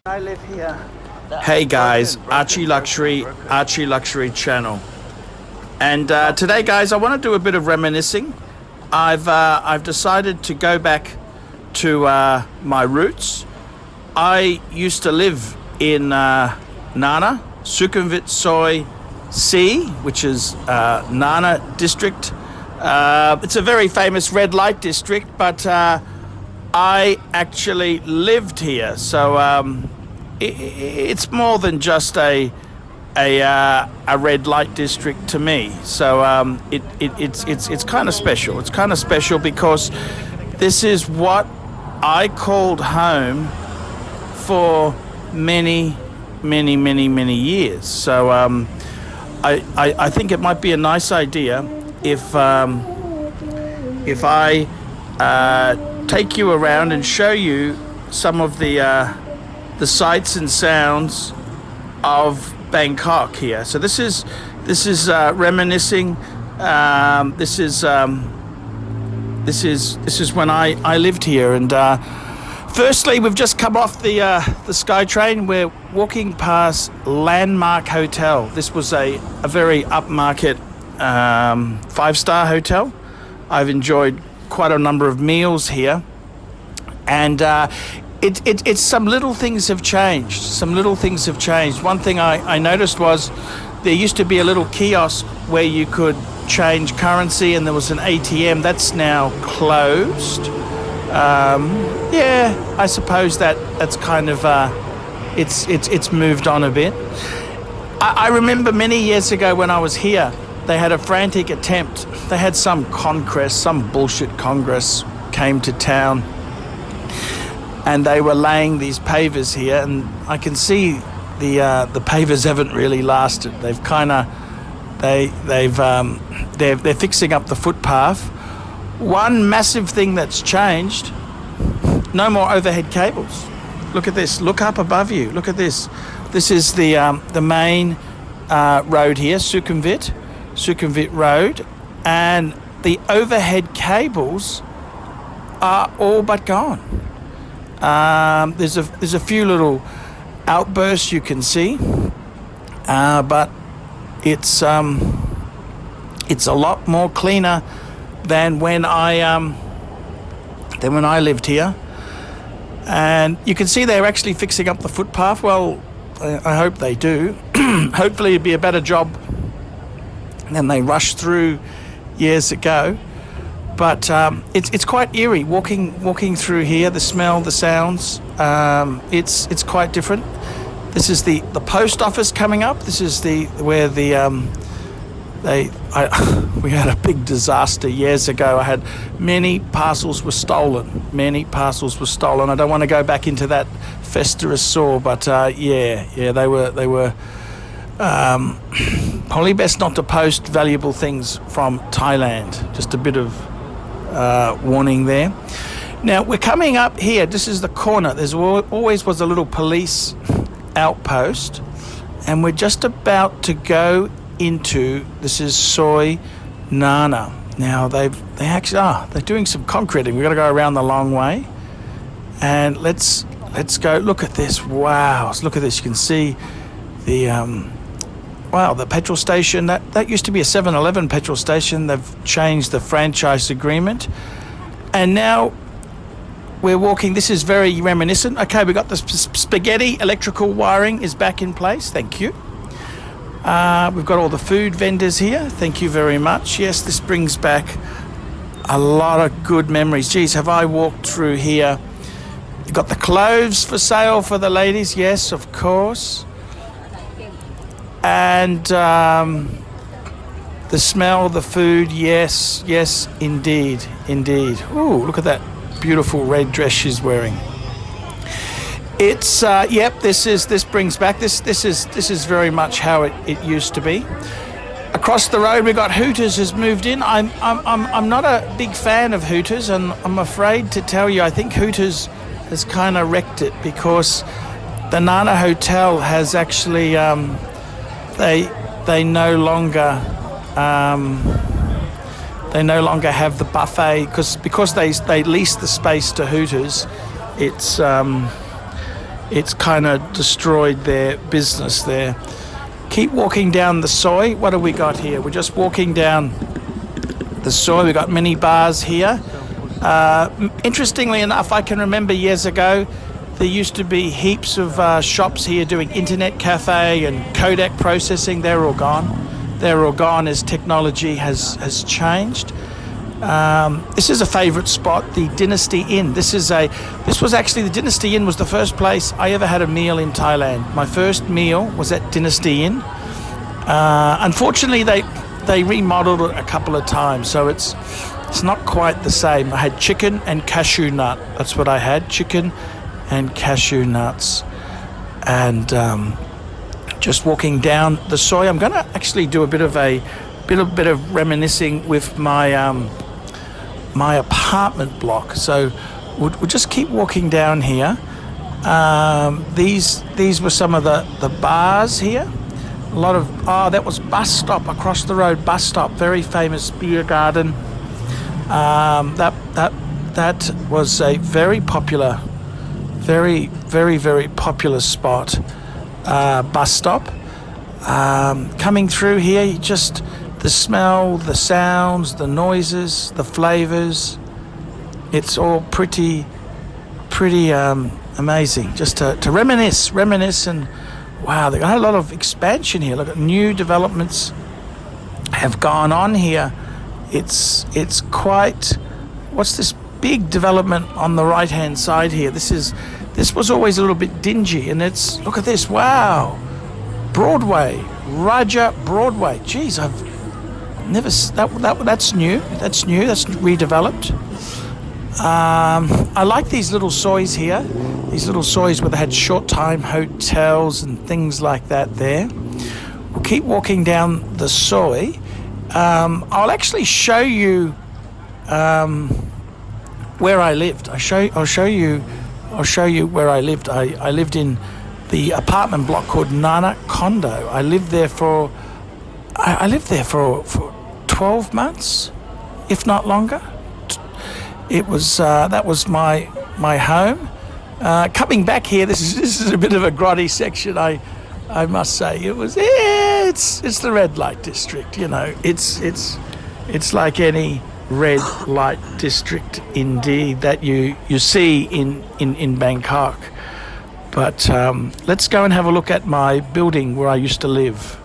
I live here. Hey guys, ArchieLuxury channel. And today guys, I want to do a bit of reminiscing. I've decided to go back to my roots. I used to live in Nana, Sukhumvit Soi Nana, which is Nana district. It's a very famous red light district, but I actually lived here, so it's more than just a red light district to me. So it's kind of special. It's kind of special because this is what I called home for many years. So I think it might be a nice idea if I take you around and show you some of the sights and sounds of Bangkok here. So this is reminiscing. This is when I lived here. And firstly, we've just come off the SkyTrain. We're walking past Landmark Hotel. This was a very upmarket 5-star hotel. I've enjoyed quite a number of meals here, and it's some little things have changed. One thing I noticed was there used to be a little kiosk where you could change currency, and there was an ATM. That's now closed. Yeah, I suppose that's kind of it's moved on a bit. I remember many years ago when I was here, they had a frantic attempt. They had some bullshit Congress came to town, and they were laying these pavers here, and I can see the pavers haven't really lasted. They've they're fixing up the footpath. One massive thing that's changed: no more overhead cables. Look at this. Look up above you. Look at this. This is the main road here, Sukhumvit Road, and the overhead cables are all but gone. There's a few little outbursts you can see, but it's a lot more cleaner than when I lived here. And you can see they're actually fixing up the footpath. Well, I hope they do. Hopefully it'll be a better job than they rushed through years ago. But it's quite eerie walking through here. The smell, the sounds, it's quite different. This is the post office coming up. This is where we had a big disaster years ago. I had many parcels were stolen. I don't want to go back into that festering sore, but yeah, they were. Probably best not to post valuable things from Thailand. Just a bit of warning there. Now we're coming up here. This is the corner. There's always was a little police outpost, and we're just about to go into. This is Soi Nana. Now they're doing some concreting. We've got to go around the long way, and let's go. Look at this. Wow! Look at this. You can see the the petrol station. That used to be a 7-Eleven petrol station. They've changed the franchise agreement, and now we're walking. This is very reminiscent. Okay, we got the spaghetti electrical wiring is back in place. Thank you. We've got all the food vendors here. Thank you very much. Yes, this brings back a lot of good memories. Geez, have I walked through here? You've got the clothes for sale for the ladies. Yes, of course. And the smell, the food, yes, indeed. Ooh, look at that beautiful red dress she's wearing. It's this brings back this is very much how it used to be. Across the road we got Hooters has moved in. I'm not a big fan of Hooters, and I'm afraid to tell you I think Hooters has kind of wrecked it, because the Nana Hotel has actually they no longer have the buffet because they lease the space to Hooters. it's kind of destroyed their business there. Keep walking down the Soi. What have we got here? We're just walking down the Soi. We've got many bars here. Interestingly enough, I can remember years ago, there used to be heaps of shops here doing internet cafe and Kodak processing. They're all gone. They're all gone as technology has changed. This is a favourite spot, the Dynasty Inn. This was actually, the Dynasty Inn was the first place I ever had a meal in Thailand. My first meal was at Dynasty Inn. Unfortunately, they remodeled it a couple of times, so it's not quite the same. I had chicken and cashew nut. That's what I had, chicken and cashew nuts. And just walking down the Soi, I'm going to actually do a bit of reminiscing with my my apartment block. So we'll just keep walking down here. These were some of the bars here. A lot of that was bus stop across the road. Bus stop, very famous beer garden. That was a very popular, very popular spot. Bus stop. Coming through here, just the smell, the sounds, the noises, the flavors. It's all pretty amazing. Just to reminisce, and wow, they got a lot of expansion here. Look at new developments have gone on here. It's quite. What's this big development on the right hand side here? This was always a little bit dingy, and look at this. Wow, Broadway, Raja Broadway. Geez, I've never that's new. That's redeveloped. I like these little sois here. These little sois where they had short time hotels and things like that there. We'll keep walking down the Soi. I'll actually show you where I lived. I'll show you where I lived. I lived in the apartment block called Nana Condo. I lived there for 12 months, if not longer. It was that was my home. Coming back here, this is a bit of a grotty section. I must say it's the red light district. You know, it's like any red light district indeed that you see in Bangkok. But let's go and have a look at my building where I used to live.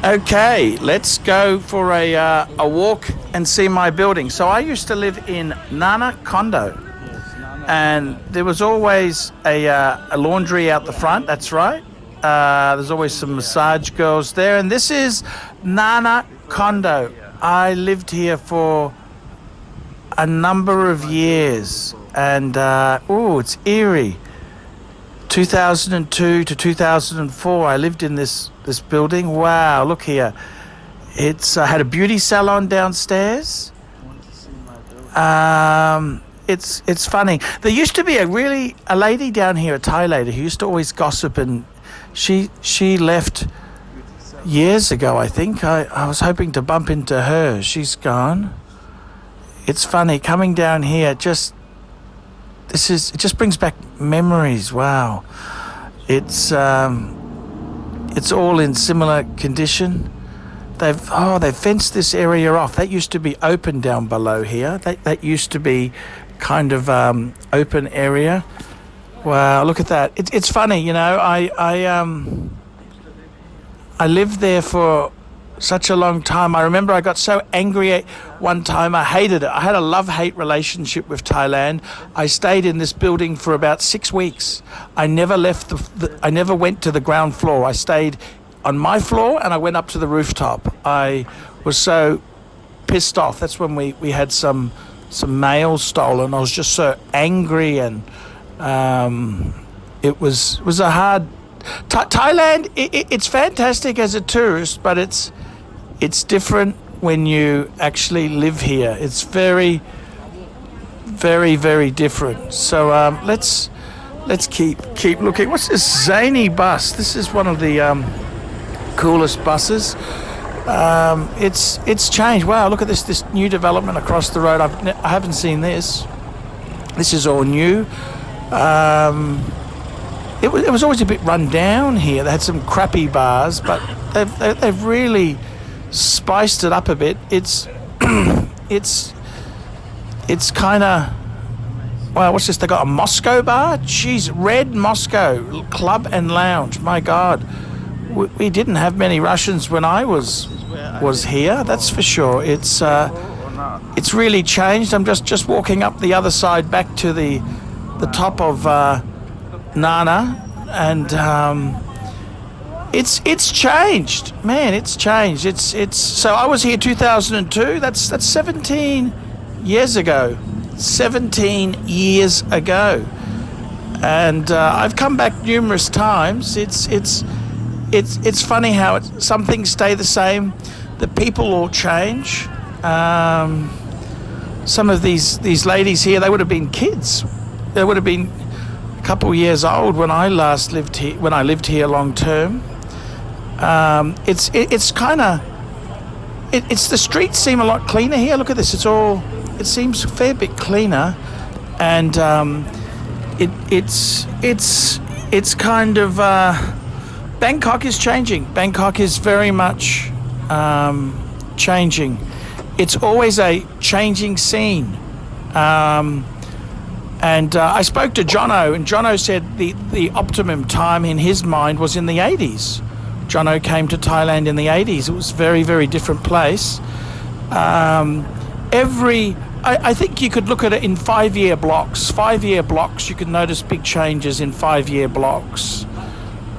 Okay, let's go for a walk and see my building. So I used to live in Nana Condo, and there was always a laundry out the front. That's right. There's always some massage girls there, and this is Nana Condo. I lived here for a number of years, and it's eerie. 2002 to 2004, I lived in this building. Wow, look here. It's had a beauty salon downstairs. It's funny. There used to be a lady down here, a Thai lady, who used to always gossip, and she left years ago, I think. I was hoping to bump into her. She's gone. It's funny coming down here. It just brings back memories. Wow, it's all in similar condition. They've fenced this area off. That used to be open down below here. That used to be kind of open area. Wow, look at that. It's funny, you know. I lived there for such a long time. I remember I got so angry one time. I hated it. I had a love-hate relationship with Thailand. I stayed in this building for about 6 weeks. I never left I never went to the ground floor. I stayed on my floor, and I went up to the rooftop. I was so pissed off. That's when we had some mail stolen. I was just so angry, and it was a hard. Thailand, it's fantastic as a tourist, but it's different when you actually live here. It's very, very, very different. So let's keep looking. What's this zany bus? This is one of the coolest buses. It's changed. Wow, look at this new development across the road. I haven't seen this. This is all new. it was always a bit run down here. They had some crappy bars, but they've really spiced it up a bit. It's kind of, well, what's this? They got a Moscow bar. Jeez, Red Moscow Club and Lounge. My God, we didn't have many Russians when I was here. That's for sure. It's really changed. I'm just walking up the other side back to the top of Nana, and it's changed, man. It's changed. It's so I was here 2002. That's 17 years ago. 17 years ago, and I've come back numerous times. It's funny how some things stay the same. The people all change. Some of these ladies here, they would have been kids. They would have been a couple of years old when I last lived here. When I lived here long term, it's kind of the streets seem a lot cleaner here. Look at this. It seems a fair bit cleaner, and it's kind of Bangkok is changing. Bangkok is very much changing. It's always a changing scene. And I spoke to Jono, and Jono said the optimum time in his mind was in the 80s. Jono came to Thailand in the 80s. It was a very, very different place. I think you could look at it in 5-year blocks. 5-year blocks, you can notice big changes in 5-year blocks.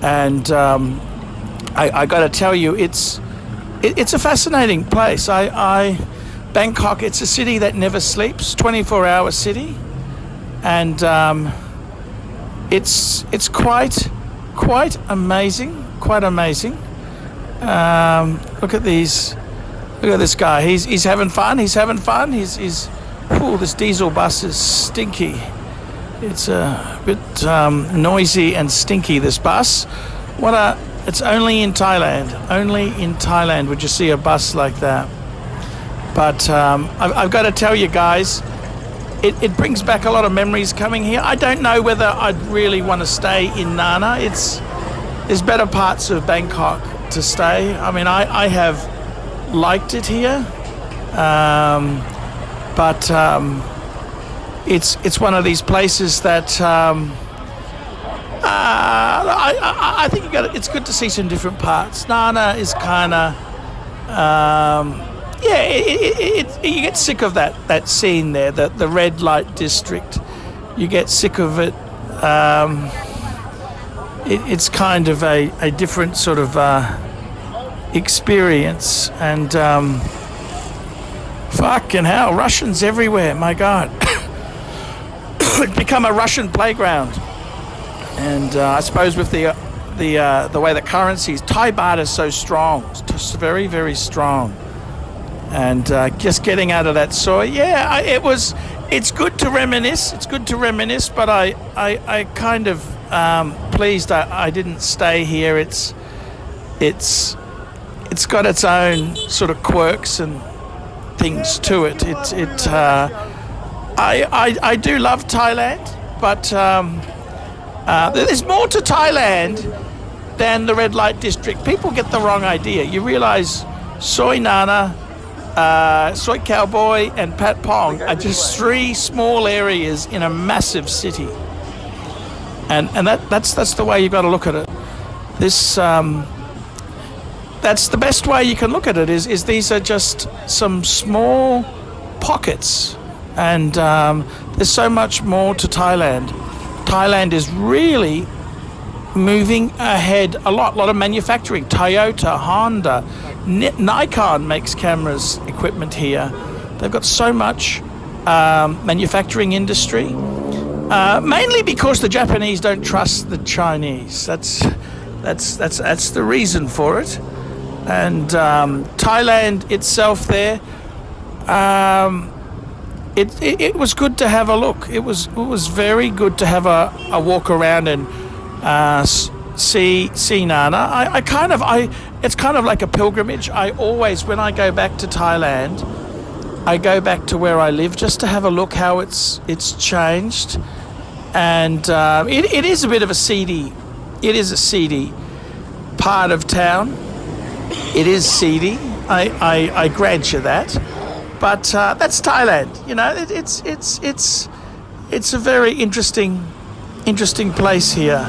And I got to tell you, it's a fascinating place. Bangkok, it's a city that never sleeps, 24-hour city, and it's quite amazing. Quite amazing. Look at this guy. He's having fun. He's this diesel bus is stinky. It's a bit noisy and stinky, this bus. It's only in Thailand. Only in Thailand would you see a bus like that. But I've got to tell you guys, it brings back a lot of memories coming here. I don't know whether I'd really want to stay in Nana. There's better parts of Bangkok to stay. I mean, I have liked it here, but it's one of these places that I think it's good to see some different parts. Nana is kind of you get sick of that scene there, the red light district. You get sick of it. It's kind of a different sort of experience, and fucking hell, Russians everywhere. My God, it's become a Russian playground. And I suppose with the way the currencies, Thai baht is so strong, it's just very, very strong. And just getting out of that soy, it's good to reminisce. It's good to reminisce, but I kind of pleased I didn't stay here. It's got its own sort of quirks and things to it. I do love Thailand, but there's more to Thailand than the red light district. People get the wrong idea. You realize Soi Nana, Soi Cowboy, and Pat Pong are just 3 small areas in a massive city. And that's the way you've got to look at it. That's the best way you can look at it. Is these are just some small pockets, and there's so much more to Thailand. Thailand is really moving ahead a lot of manufacturing. Toyota, Honda, Nikon makes cameras equipment here. They've got so much manufacturing industry. Mainly because the Japanese don't trust the Chinese. That's the reason for it. And Thailand itself there, it was good to have a look. It was very good to have a walk around and see Nana. It's kind of like a pilgrimage. I always, when I go back to Thailand, I go back to where I live just to have a look how it's changed. and it is a bit of a seedy. It is a seedy part of town. It is seedy. I grant you that, but that's Thailand. You know, it's a very interesting place here,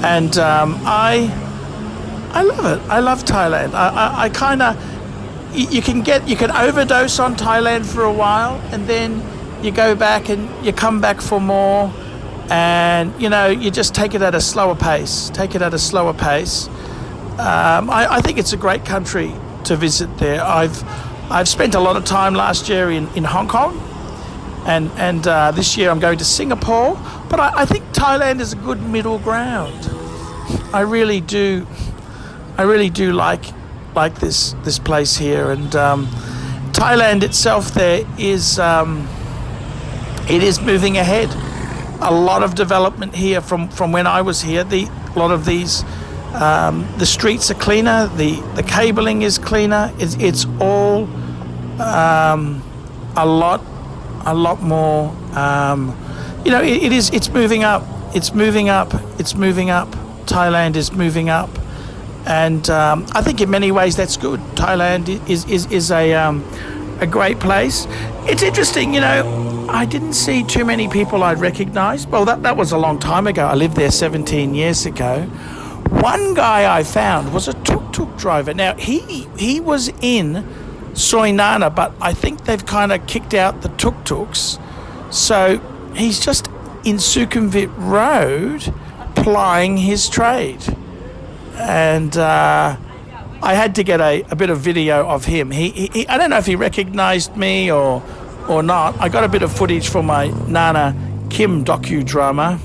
and I love it. I love Thailand. I kind of you can overdose on Thailand for a while, and then you go back and you come back for more, and you know, you just take it at a slower pace. I think it's a great country to visit there. I've spent a lot of time last year in Hong Kong, and this year I'm going to Singapore. But I think Thailand is a good middle ground. I really do like this place here, and Thailand itself there is it is moving ahead. A lot of development here from when I was here. A lot of these. The streets are cleaner. The cabling is cleaner. It's all a lot more. You know, it's moving up. It's moving up. Thailand is moving up, and I think in many ways that's good. Thailand is a great place. It's interesting, you know. I didn't see too many people I'd recognise. Well, that was a long time ago. I lived there 17 years ago. One guy I found was a tuk-tuk driver. Now, he was in Soi Nana, but I think they've kind of kicked out the tuk-tuks. So he's just in Sukhumvit Road plying his trade. And I had to get a bit of video of him. He I don't know if he recognised me or not. I got a bit of footage for my Nana Kim docudrama.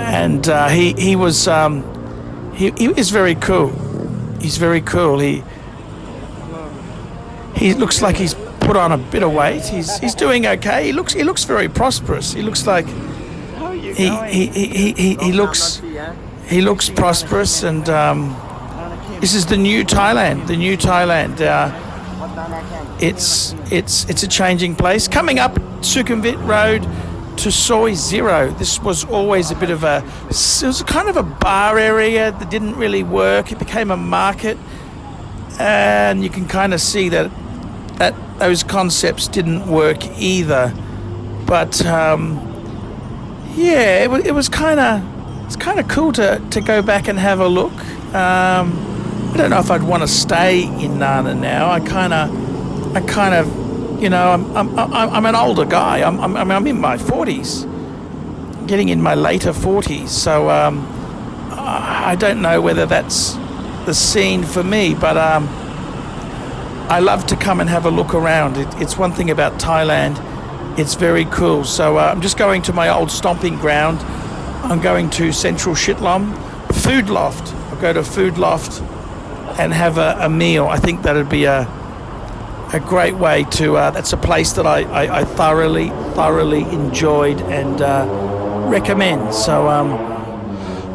And he was very cool. He's very cool. He looks like he's put on a bit of weight. He's doing okay. He looks very prosperous. He looks like he looks prosperous, and this is the new Thailand. The new Thailand. It's a changing place. Coming up Sukhumvit Road to Soi Zero. This was always a bit of it was kind of a bar area that didn't really work. It became a market, and you can kind of see that those concepts didn't work either. But yeah, it was kind of cool to go back and have a look. I don't know if I'd want to stay in Nana now. I kind of, you know, I'm an older guy. I'm in my 40s, getting in my later 40s. So I don't know whether that's the scene for me, but I love to come and have a look around. It's one thing about Thailand. It's very cool. So I'm just going to my old stomping ground. I'm going to Central Shitlom, Food Loft. I'll go to Food Loft and have a meal. I think that'd be a great way to. That's a place that I thoroughly enjoyed and recommend. So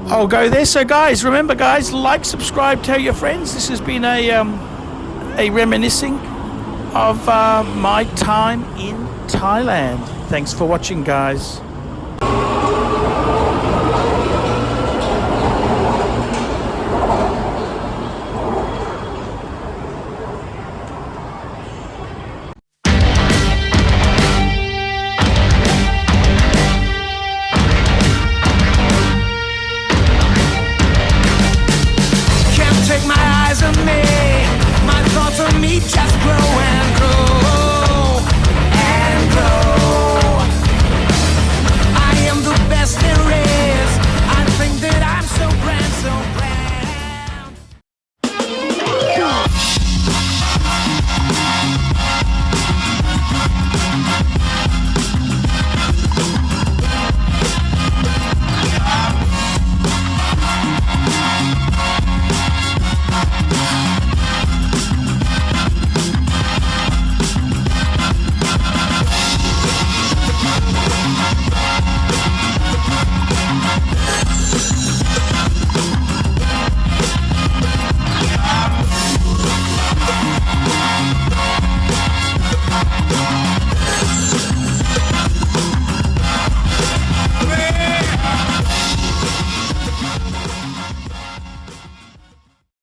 I'll go there. So guys, remember, guys, like, subscribe, tell your friends. This has been a reminiscing of my time in Thailand. Thanks for watching, guys.